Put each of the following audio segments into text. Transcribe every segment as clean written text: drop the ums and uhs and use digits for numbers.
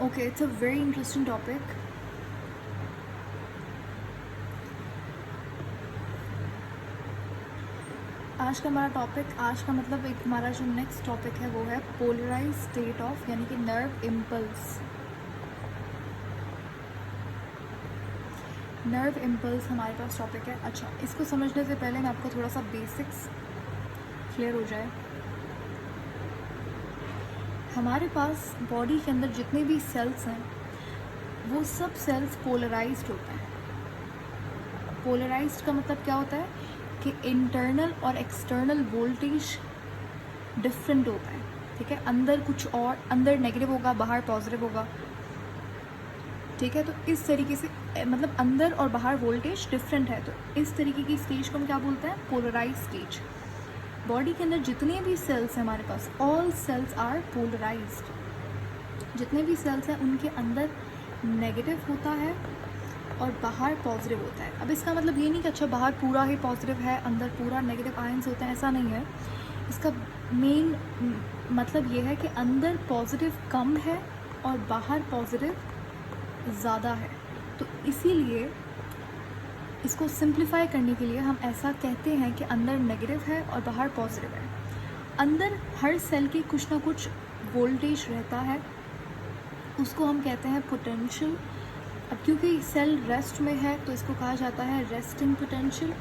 Okay, it's a very interesting topic. आज का मतलब एक हमारा जो नेक्स्ट टॉपिक है वो है पोलराइज स्टेट ऑफ, यानी कि नर्व इम्पल्स। नर्व इम्पल्स हमारे पास टॉपिक है। अच्छा, इसको समझने से पहले मैं आपको थोड़ा सा बेसिक्स क्लियर हो जाए। हमारे पास बॉडी के अंदर जितने भी सेल्स हैं वो सब सेल्स पोलराइज्ड होते हैं। पोलराइज्ड का मतलब क्या होता है कि इंटरनल और एक्सटर्नल वोल्टेज डिफरेंट होता है। ठीक है, अंदर कुछ और, अंदर नेगेटिव होगा, बाहर पॉजिटिव होगा। ठीक है, तो इस तरीके से मतलब अंदर और बाहर वोल्टेज डिफरेंट है। तो इस तरीके की स्टेज को हम क्या बोलते हैं? Polarise stage. बॉडी के अंदर जितने भी सेल्स हैं हमारे पास, ऑल सेल्स आर पोलराइज्ड। जितने भी सेल्स हैं उनके अंदर नेगेटिव होता है और बाहर पॉजिटिव होता है। अब इसका मतलब ये नहीं कि अच्छा बाहर पूरा ही पॉजिटिव है, अंदर पूरा नेगेटिव आयंस होते हैं, ऐसा नहीं है। इसका मेन मतलब ये है कि अंदर पॉजिटिव कम है और बाहर पॉजिटिव ज़्यादा है। तो इसीलिए इसको सिंप्लीफाई करने के लिए हम ऐसा कहते हैं कि अंदर नेगेटिव है और बाहर पॉजिटिव है। अंदर हर सेल के कुछ ना कुछ वोल्टेज रहता है, उसको हम कहते हैं पोटेंशियल। अब क्योंकि सेल रेस्ट में है तो इसको कहा जाता है रेस्टिंग पोटेंशियल।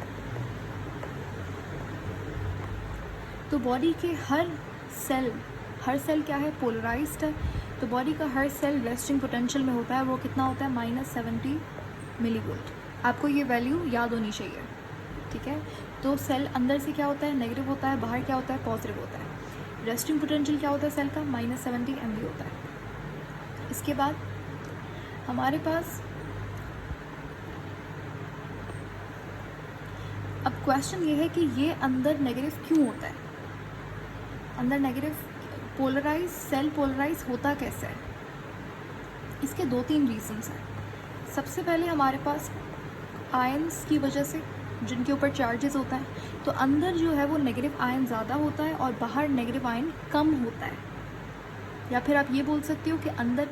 तो बॉडी के हर सेल क्या है? पोलराइज्ड है। तो बॉडी का हर सेल रेस्टिंग पोटेंशियल में होता है। वो कितना होता है? -70 मिलीवोल्ट। आपको ये वैल्यू याद होनी चाहिए। ठीक है, तो सेल अंदर से क्या होता है? नेगेटिव होता है, बाहर क्या होता है? पॉजिटिव होता है। रेस्टिंग पोटेंशियल क्या होता है सेल का? -70 MV होता है। इसके बाद हमारे पास अब क्वेश्चन ये है कि ये अंदर नेगेटिव क्यों होता है? अंदर नेगेटिव पोलराइज सेल पोलराइज होता कैसे है? इसके 2-3 रीजंस हैं। सबसे पहले हमारे पास आयंस की वजह से, जिनके ऊपर चार्जेस होता है, तो अंदर जो है वो नेगेटिव आयन ज़्यादा होता है और बाहर नेगेटिव आयन कम होता है। या फिर आप ये बोल सकते हो कि अंदर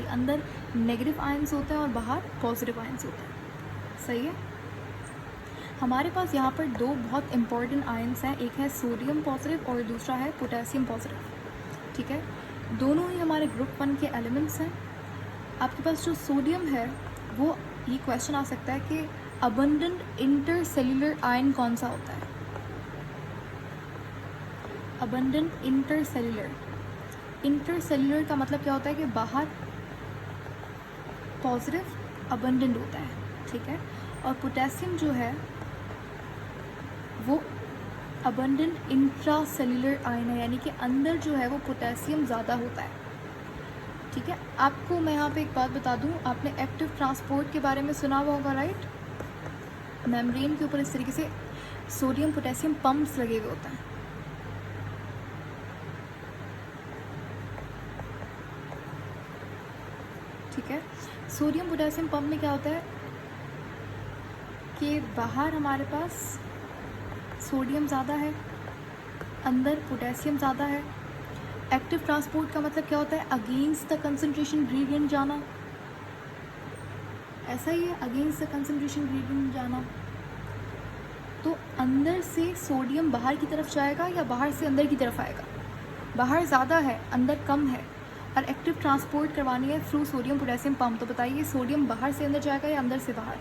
अंदर नेगेटिव आयंस होते हैं और बाहर पॉजिटिव आयंस होते हैं। सही है। हमारे पास यहाँ पर 2 बहुत इंपॉर्टेंट आयंस हैं, एक है सोडियम पॉजिटिव और दूसरा है पोटेशियम पॉजिटिव। ठीक है, दोनों ही हमारे ग्रुप 1 के एलिमेंट्स हैं। आपके पास जो सोडियम है वो, ये क्वेश्चन आ सकता है कि अबंडेंट इंटरसेल्यूलर आयन कौन सा होता है? अबंडेंट इंटरसेल्यूलर का मतलब क्या होता है कि बाहर पॉजिटिव अबंडेंट होता है। ठीक है, और पोटेशियम जो है वो अबंडेंट इंट्रासेल्यूलर आयन है, यानी कि अंदर जो है वो पोटेशियम ज़्यादा होता है। ठीक है, आपको मैं यहाँ पे एक बात बता दूँ, आपने एक्टिव ट्रांसपोर्ट के बारे में सुना हुआ होगा, राइट? मेम्ब्रेन के ऊपर इस तरीके से सोडियम पोटेशियम पंप्स लगे हुए होते हैं। ठीक है, सोडियम पोटेशियम पंप में क्या होता है कि बाहर हमारे पास सोडियम ज़्यादा है, अंदर पोटेशियम ज़्यादा है। एक्टिव ट्रांसपोर्ट का मतलब क्या होता है? अगेंस्ट द कंसंट्रेशन ग्रेडियंट जाना। ऐसा ही है, अगेंस्ट द कंसंट्रेशन ग्रेडियंट जाना। तो अंदर से सोडियम बाहर की तरफ जाएगा या बाहर से अंदर की तरफ आएगा? बाहर ज़्यादा है, अंदर कम है, और एक्टिव ट्रांसपोर्ट करवानी है थ्रू सोडियम पोटेशियम पंप। तो बताइए सोडियम बाहर से अंदर जाएगा या अंदर से बाहर?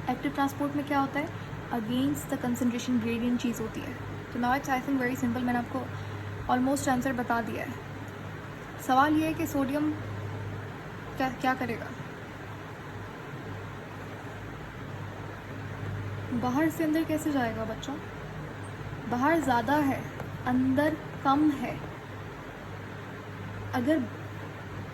एक्टिव ट्रांसपोर्ट में क्या होता है? अगेंस्ट द कंसंट्रेशन ग्रेडियंट चीज़ होती है। तो now it's I think very simple, मैंने आपको ऑलमोस्ट आंसर बता दिया है। सवाल ये है कि सोडियम क्या करेगा? बाहर से अंदर कैसे जाएगा बच्चों? बाहर ज़्यादा है, अंदर कम है। अगर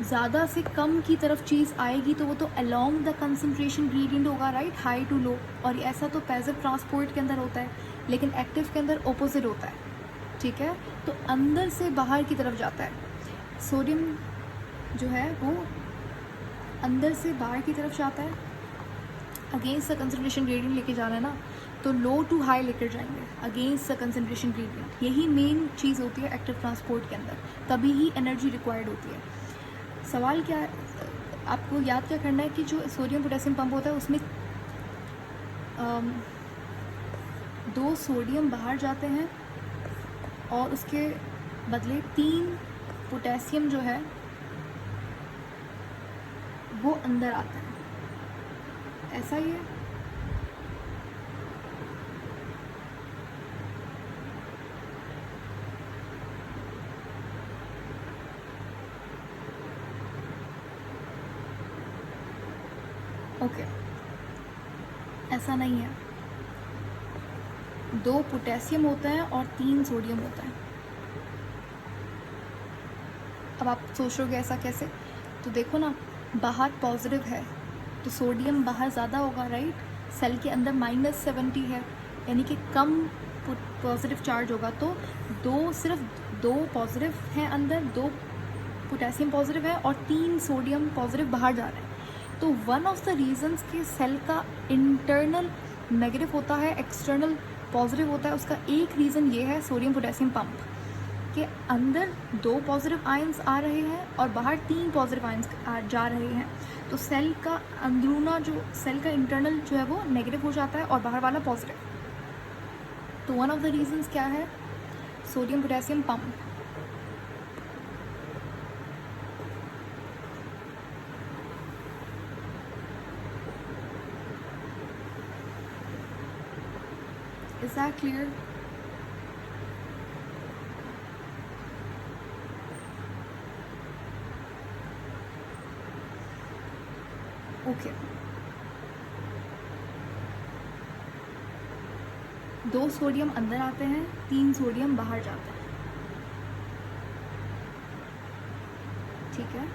ज़्यादा से कम की तरफ चीज़ आएगी तो वो तो अलोंग द कंसंट्रेशन ग्रेडियंट होगा, राइट? High to low. और ऐसा तो पैसिव ट्रांसपोर्ट के अंदर होता है, लेकिन एक्टिव के अंदर ऑपोजिट होता है। ठीक है, तो अंदर से बाहर की तरफ जाता है। सोडियम जो है वो अंदर से बाहर की तरफ जाता है। अगेंस्ट द कंसंट्रेशन ग्रेडियंट लेके जाना है ना, तो लो टू हाई लेकर जाएंगे, अगेंस्ट द कंसंट्रेशन ग्रेडियंट। यही मेन चीज़ होती है एक्टिव ट्रांसपोर्ट के अंदर, तभी ही एनर्जी रिक्वायर्ड होती है। सवाल क्या है, आपको याद क्या करना है कि जो सोडियम पोटेशियम पंप होता है उसमें 2 सोडियम बाहर जाते हैं और उसके बदले 3 पोटेशियम जो है वो अंदर आता है, ऐसा ही है। ओके, ऐसा नहीं है, 2 पोटेशियम होता है और 3 सोडियम होता है। अब आप सोच रहे हो ऐसा कैसे, तो देखो ना, बाहर पॉजिटिव है तो सोडियम बाहर ज़्यादा होगा, राइट। सेल के अंदर -70 है, यानी कि कम पॉजिटिव चार्ज होगा, तो सिर्फ 2 पॉजिटिव हैं अंदर, 2 पोटेशियम पॉजिटिव है और 3 सोडियम पॉजिटिव बाहर जा रहे हैं। तो वन ऑफ द रीजंस कि सेल का इंटरनल नेगेटिव होता है, एक्सटर्नल पॉजिटिव होता है, उसका एक रीज़न ये है सोडियम पोटेशियम पंप के अंदर 2 पॉजिटिव आयंस आ रहे हैं और बाहर 3 पॉजिटिव आयंस जा रहे हैं। तो सेल का अंदरूना जो सेल का इंटरनल जो है वो नेगेटिव हो जाता है और बाहर वाला पॉजिटिव। तो वन ऑफ द रीजंस क्या है, sodium potassium pump. Is that clear? Okay, 2 sodium अंदर आते हैं, 3 सोडियम बाहर जाते हैं, ठीक है।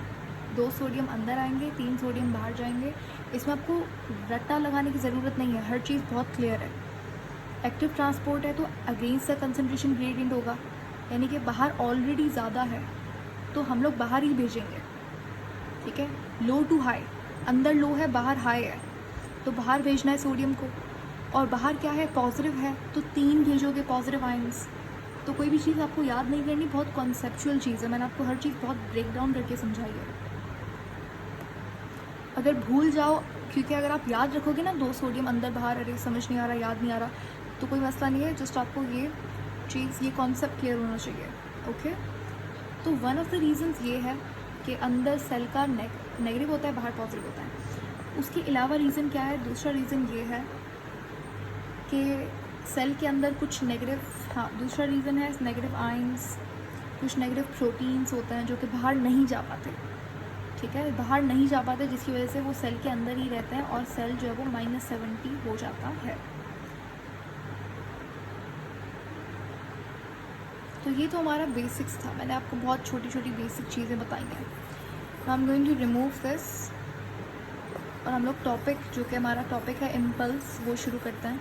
2 सोडियम अंदर आएंगे, 3 सोडियम बाहर जाएंगे। इसमें आपको रट्टा लगाने की ज़रूरत नहीं है, हर चीज़ बहुत क्लियर है। एक्टिव ट्रांसपोर्ट है तो अगेंस्ट द कंसंट्रेशन ग्रेडियंट होगा, यानी कि बाहर ऑलरेडी ज़्यादा है तो हम लोग बाहर ही भेजेंगे, ठीक है। लो टू हाई, अंदर लो है बाहर हाई है तो बाहर भेजना है सोडियम को, और बाहर क्या है, पॉजिटिव है तो 3 भेजोगे पॉजिटिव आयंस। तो कोई भी चीज़ आपको याद नहीं करनी, बहुत कॉन्सेप्चुअल चीज़ है, मैंने आपको हर चीज़ बहुत ब्रेक डाउन करके समझाई है। अगर भूल जाओ, क्योंकि अगर आप याद रखोगे ना 2 सोडियम अंदर बाहर, अरे समझ नहीं आ रहा, याद नहीं आ रहा, तो कोई मसला नहीं है, जस्ट आपको ये चीज़, ये कॉन्सेप्ट क्लियर होना चाहिए, ओके। तो वन ऑफ द रीज़न्स ये है कि अंदर सेल का नेगेटिव होता है, बाहर पॉजिटिव होता है। उसके अलावा रीज़न क्या है, दूसरा रीज़न ये है कि सेल के अंदर कुछ नेगेटिव, हाँ दूसरा रीज़न है नेगेटिव आयंस, कुछ नेगेटिव प्रोटीन्स होते हैं जो कि बाहर नहीं जा पाते, ठीक है, बाहर नहीं जा पाते, जिसकी वजह से वो सेल के अंदर ही रहते हैं और सेल जो है वो -70 हो जाता है। तो ये तो हमारा बेसिक्स था, मैंने आपको बहुत छोटी छोटी बेसिक चीज़ें बताई हैं। I am going to remove this और हम लोग टॉपिक, जो कि हमारा टॉपिक है इम्पल्स, वो शुरू करते हैं।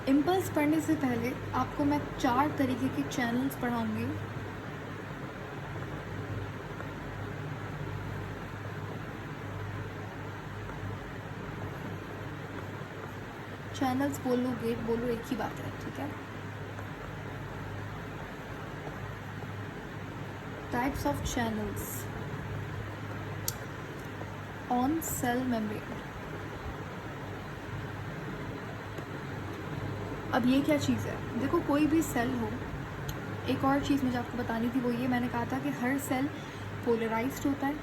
इम्पल्स पढ़ने से पहले आपको मैं 4 तरीके के चैनल्स पढ़ाऊँगी। चैनल्स बोलो, गेट बोलो, एक ही बात है, ठीक है। Types of channels on sale membrane. अब ये क्या चीज़ है, देखो कोई भी सेल हो, एक और चीज़ मुझे आपको बतानी थी, वो ये मैंने कहा था कि हर सेल पोलराइज्ड होता है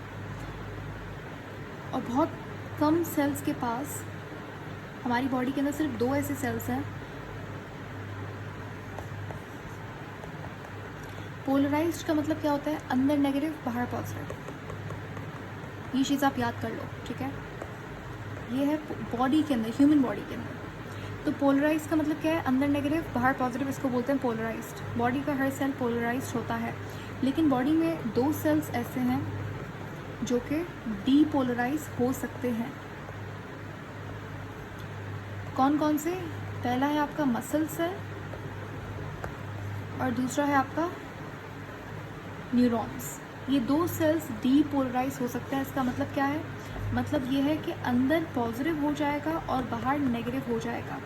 और बहुत कम सेल्स के पास, हमारी बॉडी के अंदर सिर्फ 2 ऐसे सेल्स हैं पोलराइज्ड। का मतलब क्या होता है, अंदर नेगेटिव बाहर पॉजिटिव, ये चीज़ आप याद कर लो, ठीक है। ये है बॉडी के अंदर, ह्यूमन बॉडी के अंदर। तो पोलराइज का मतलब क्या है, अंदर नेगेटिव बाहर पॉजिटिव, इसको बोलते हैं पोलराइज्ड। बॉडी का हर सेल पोलराइज्ड होता है, लेकिन बॉडी में 2 सेल्स ऐसे हैं जो कि डीपोलराइज हो सकते हैं। कौन कौन से, पहला है आपका मसल सेल और दूसरा है आपका न्यूरॉन्स। ये 2 सेल्स डीपोलराइज हो सकते हैं। इसका मतलब क्या है, मतलब ये है कि अंदर पॉजिटिव हो जाएगा और बाहर नेगेटिव हो जाएगा।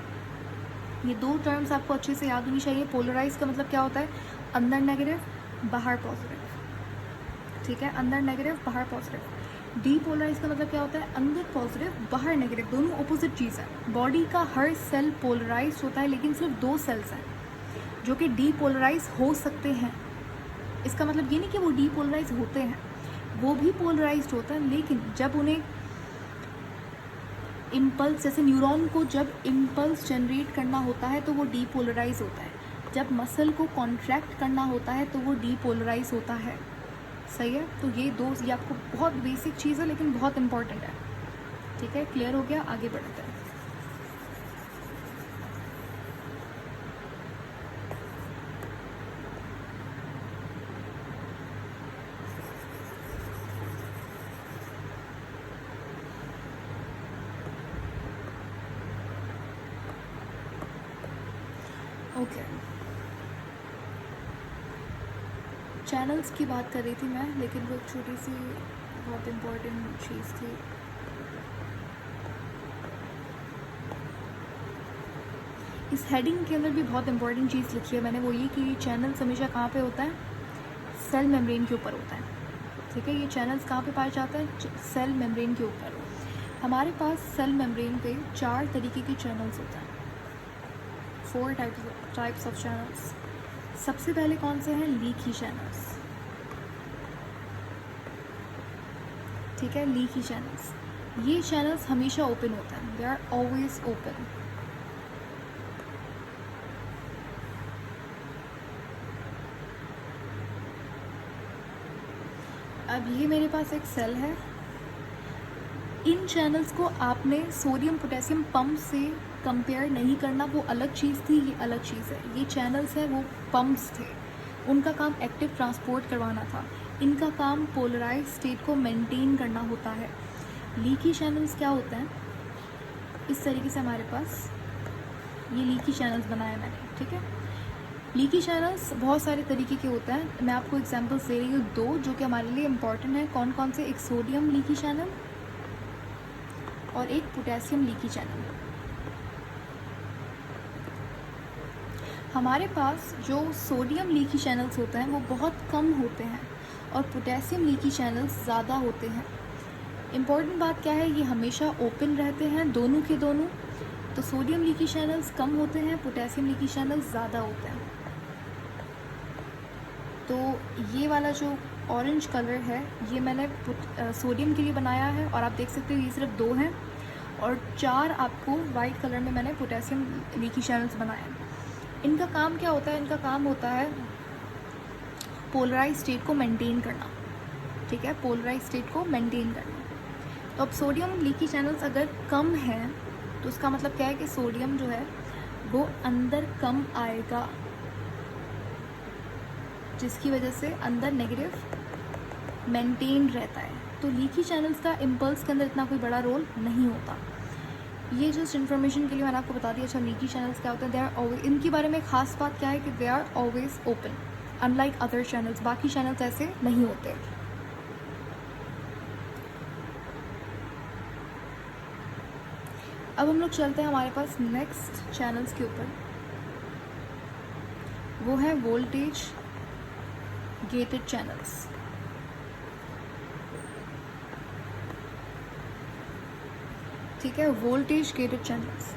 ये दो टर्म्स आपको अच्छे से याद होनी चाहिए। पोलराइज का मतलब क्या होता है, अंदर नेगेटिव बाहर पॉजिटिव, ठीक है, अंदर नेगेटिव बाहर पॉजिटिव। डीपोलराइज का मतलब क्या होता है, अंदर पॉजिटिव बाहर नेगेटिव, दोनों ऑपोजिट चीज़ है। बॉडी का हर सेल पोलराइज होता है, लेकिन सिर्फ 2 सेल्स हैं जो कि डीपोलराइज हो सकते हैं। इसका मतलब ये नहीं कि वो डीपोलराइज होते हैं, वो भी पोलराइज्ड होता है, लेकिन जब उन्हें इम्पल्स, जैसे न्यूरॉन को जब इम्पल्स जनरेट करना होता है तो वो डीपोलराइज होता है, जब मसल को कॉन्ट्रैक्ट करना होता है तो वो डीपोलराइज होता है। सही है, तो ये आपको बहुत बेसिक चीज़ है लेकिन बहुत इंपॉर्टेंट है। ठीक है, क्लियर हो गया, आगे बढ़ते हैं। ओके, चैनल्स की बात कर रही थी मैं, लेकिन वो एक छोटी सी बहुत इम्पोर्टेंट चीज़ थी। इस हेडिंग के अंदर भी बहुत इंपॉर्टेंट चीज़ लिखी है मैंने, वो ये कि चैनल्स हमेशा कहाँ पे होता है, सेल मेम्ब्रेन के ऊपर होता है। ठीक है, ये चैनल्स कहाँ पे पाया जाता है, सेल मेम्ब्रेन के ऊपर। हमारे पास सेल मेम्ब्रेन पे 4 तरीके के चैनल्स होते हैं, 4 टाइप्स ऑफ चैनल्स। सबसे पहले कौन से हैं, लीकी चैनल्स। ठीक है, लीकी चैनल्स, ये चैनल्स हमेशा ओपन होते हैं, दे आर ऑलवेज ओपन। अब ये मेरे पास एक सेल है, इन चैनल्स को आपने सोडियम पोटेशियम पंप से कंपेयर नहीं करना, वो अलग चीज़ थी, ये अलग चीज़ है। ये चैनल्स हैं, वो पंप्स थे, उनका काम एक्टिव ट्रांसपोर्ट करवाना था, इनका काम पोलराइज स्टेट को मेंटेन करना होता है। लीकी चैनल्स क्या होता है, इस तरीके से हमारे पास ये लीकी चैनल्स बनाया मैंने। ठीक है, लीकी चैनल्स बहुत सारे तरीके के होते हैं, मैं आपको एग्जांपल्स दे रही हूँ 2 जो कि हमारे लिए इम्पॉर्टेंट है। कौन कौन से, एक सोडियम लीकी चैनल और एक पोटेशियम लीकी चैनल। हमारे पास जो सोडियम लीकी चैनल्स होते हैं वो बहुत कम होते हैं और पोटेशियम लीकी चैनल्स ज़्यादा होते हैं। इम्पॉर्टेंट बात क्या है, ये हमेशा ओपन रहते हैं, दोनों के दोनों। तो सोडियम लीकी चैनल्स कम होते हैं, पोटेशियम लीकी चैनल्स ज़्यादा होते हैं। तो ये वाला जो ऑरेंज कलर है ये मैंने सोडियम के लिए बनाया है, और आप देख सकते हो ये सिर्फ 2 हैं, और 4 आपको वाइट कलर में मैंने पोटेशियम लीकी चैनल्स बनाए हैं। इनका काम क्या होता है, इनका काम होता है पोलराइज स्टेट को मेंटेन करना। ठीक है, पोलराइज स्टेट को मेंटेन करना। तो अब सोडियम लीकी चैनल्स अगर कम हैं तो उसका मतलब क्या है कि सोडियम जो है वो अंदर कम आएगा, जिसकी वजह से अंदर नेगेटिव मेंटेन रहता है। तो लीकी चैनल्स का इम्पल्स के अंदर इतना कोई बड़ा रोल नहीं होता। ये जस्ट इन्फॉर्मेशन के लिए मैंने आपको बता दिया। अच्छा, लीकी चैनल्स क्या होते हैं, दे आर ऑलवेज, इनके बारे में खास बात क्या है कि they are always open, unlike other channels. बाकी चैनल्स ऐसे नहीं होते। अब हम लोग चलते हैं हमारे पास नेक्स्ट चैनल्स के ऊपर, वो है वोल्टेज गेटेड चैनल्स। ठीक है, वोल्टेज गेटेड चैनल्स,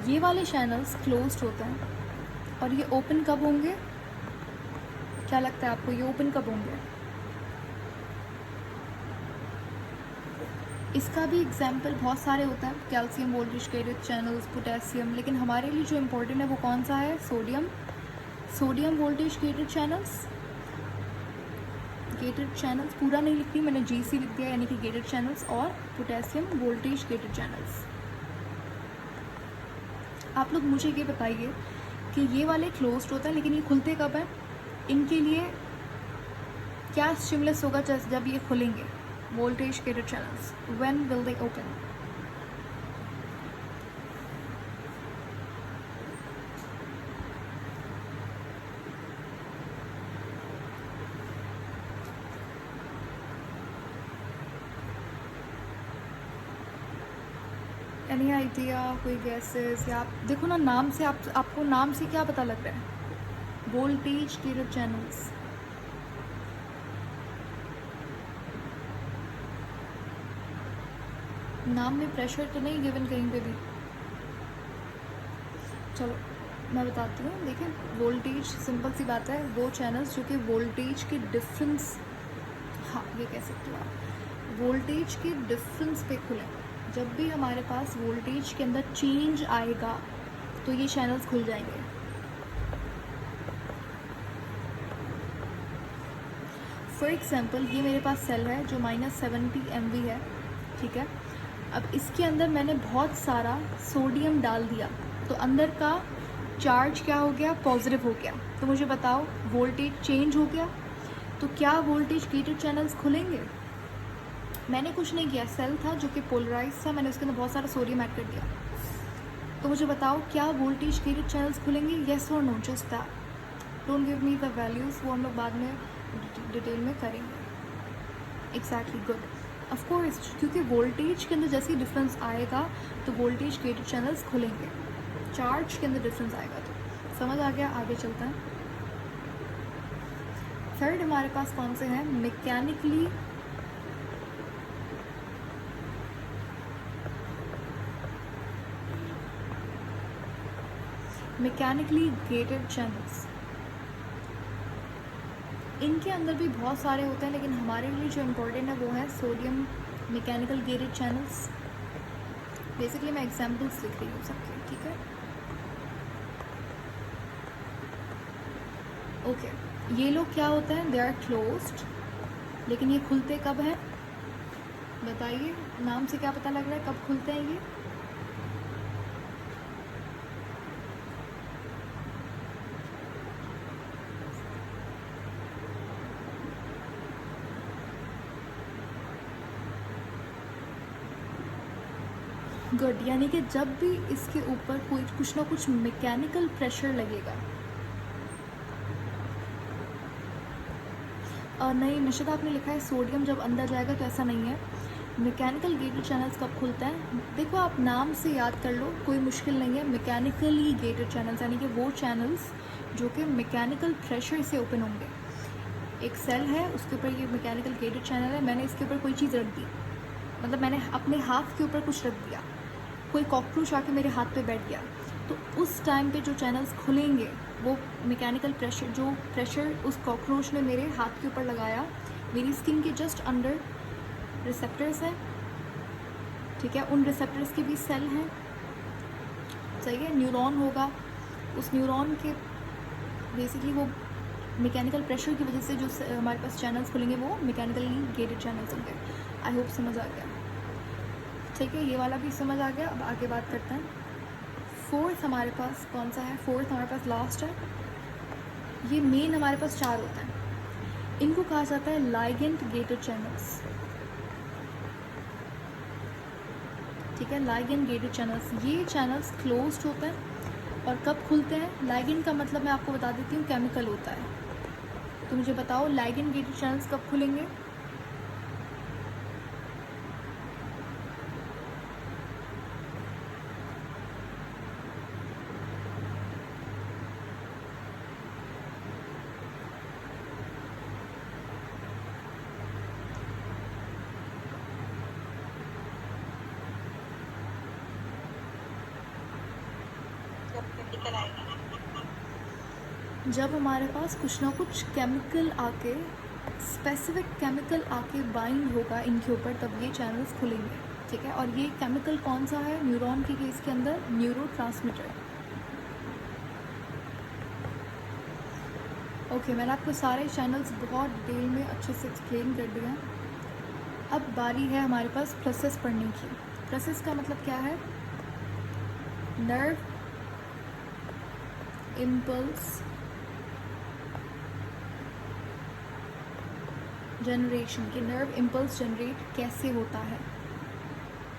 ये वाले चैनल्स क्लोज्ड होते हैं और ये ओपन कब होंगे, क्या लगता है आपको, ये ओपन कब होंगे? इसका भी एग्जाम्पल बहुत सारे होता है, calcium voltage gated channels, potassium, लेकिन हमारे लिए जो इम्पोर्टेंट है वो कौन सा है, sodium voltage gated channels. Gated channels पूरा नहीं लिखती मैंने, जीसी लिख दिया, यानी कि गेटेड चैनल्स, और पोटेशियम वोल्टेज गेटेड चैनल्स। आप लोग मुझे ये बताइए कि ये वाले क्लोज्ड होता है, लेकिन ये खुलते कब हैं, इनके लिए क्या स्टिमुलस होगा जब ये खुलेंगे, voltage gated channels, when will they open? Any idea, कोई गैसेस, या आप देखो ना नाम से, आपको नाम से क्या पता लग रहा है? Voltage gated channels. नाम में प्रेशर तो नहीं गिवन कहीं पे भी। चलो मैं बताती हूँ। देखिए वोल्टेज, सिंपल सी बात है, वो चैनल्स जो कि वोल्टेज के डिफरेंस, हाँ ये कह सकते हो आप, वोल्टेज के डिफरेंस पे खुले। जब भी हमारे पास वोल्टेज के अंदर चेंज आएगा तो ये चैनल्स खुल जाएंगे। फॉर एग्जांपल ये मेरे पास सेल है जो -70 MV है, ठीक है। अब इसके अंदर मैंने बहुत सारा सोडियम डाल दिया तो अंदर का चार्ज क्या हो गया? पॉजिटिव हो गया। तो मुझे बताओ वोल्टेज चेंज हो गया, तो क्या वोल्टेज गेटेड चैनल्स खुलेंगे? मैंने कुछ नहीं किया, सेल था जो कि पोलराइज था, मैंने उसके अंदर बहुत सारा सोडियम ऐड कर दिया। तो मुझे बताओ क्या वोल्टेज गेटेड चैनल्स खुलेंगे? येस और no, just that. Don't give me the values, वो हम लोग बाद में डिटेल में करेंगे। Exactly, good. ऑफ कोर्स, क्योंकि वोल्टेज के अंदर जैसे ही डिफरेंस आएगा तो वोल्टेज गेटेड चैनल्स खुलेंगे, चार्ज के अंदर डिफरेंस आएगा। तो समझ आ गया? आगे चलते हैं। थर्ड हमारे पास कौन से हैं? Mechanically gated channels. इनके अंदर भी बहुत सारे होते हैं, लेकिन हमारे लिए जो इम्पोर्टेंट है वो है sodium mechanical gated channels. Basically मैं एग्जांपल्स लिख रही हूँ सबके, ठीक है। ओके, ये लोग क्या होते हैं? दे आर क्लोज्ड, लेकिन ये खुलते कब हैं? बताइए, नाम से क्या पता लग रहा है कब खुलते हैं ये? गुड, यानी कि जब भी इसके ऊपर कोई कुछ ना कुछ मैकेनिकल प्रेशर लगेगा। और नहीं निश्चित, आपने लिखा है सोडियम जब अंदर जाएगा, तो ऐसा नहीं है। मैकेनिकल गेटेड चैनल्स कब खुलते हैं? देखो आप नाम से याद कर लो, कोई मुश्किल नहीं है। मैकेनिकली गेटेड चैनल्स यानी कि वो चैनल्स जो कि मैकेनिकल प्रेशर से ओपन होंगे। एक सेल है, उसके ऊपर ये मैकेनिकल गेटेड चैनल है, मैंने इसके ऊपर कोई चीज़ रख दी, मतलब मैंने अपने हाथ के ऊपर कुछ रख दिया, कोई कॉकरोच आके मेरे हाथ पे बैठ गया, तो उस टाइम पे जो चैनल्स खुलेंगे वो मैकेनिकल प्रेशर, जो प्रेशर उस कॉकरोच ने मेरे हाथ के ऊपर लगाया, मेरी स्किन के जस्ट अंडर रिसेप्टर्स हैं, ठीक है, उन रिसेप्टर्स के भी सेल हैं, सही है। न्यूरॉन होगा, उस न्यूरॉन के बेसिकली वो मैकेनिकल प्रेशर की वजह से जो हमारे पास चैनल्स खुलेंगे वो मैकेनिकली गेटेड चैनल्स होंगे। आई होप समझ आ गया, ठीक है। ये वाला भी समझ आ गया। अब आगे बात करते हैं। फोर्थ हमारे पास कौन सा है? फोर्थ हमारे पास लास्ट है। ये मेन हमारे पास 4 होता है, इनको कहा जाता है लाइगेंड गेटेड चैनल्स, ठीक है। लाइगेंड गेटेड चैनल्स, ये चैनल्स क्लोज्ड होते हैं। और कब खुलते हैं? लाइगेंड का मतलब मैं आपको बता देती हूँ, केमिकल होता है। तो मुझे बताओ लाइगेंड गेटेड चैनल्स कब खुलेंगे? जब हमारे पास कुछ ना कुछ केमिकल आके, स्पेसिफिक केमिकल आके बाइंड होगा इनके ऊपर, तब ये चैनल्स खुलेंगे, ठीक है। और ये केमिकल कौन सा है? न्यूरॉन के केस के अंदर न्यूरोट्रांसमीटर। ओके, मैंने आपको सारे चैनल्स बहुत डिटेल में अच्छे से एक्सप्लेन कर दिया। अब बारी है हमारे पास प्रोसेस पढ़ने की। प्रोसेस का मतलब क्या है? नर्व इम्पल्स जनरेशन, कि नर्व इम्पल्स जनरेट कैसे होता है,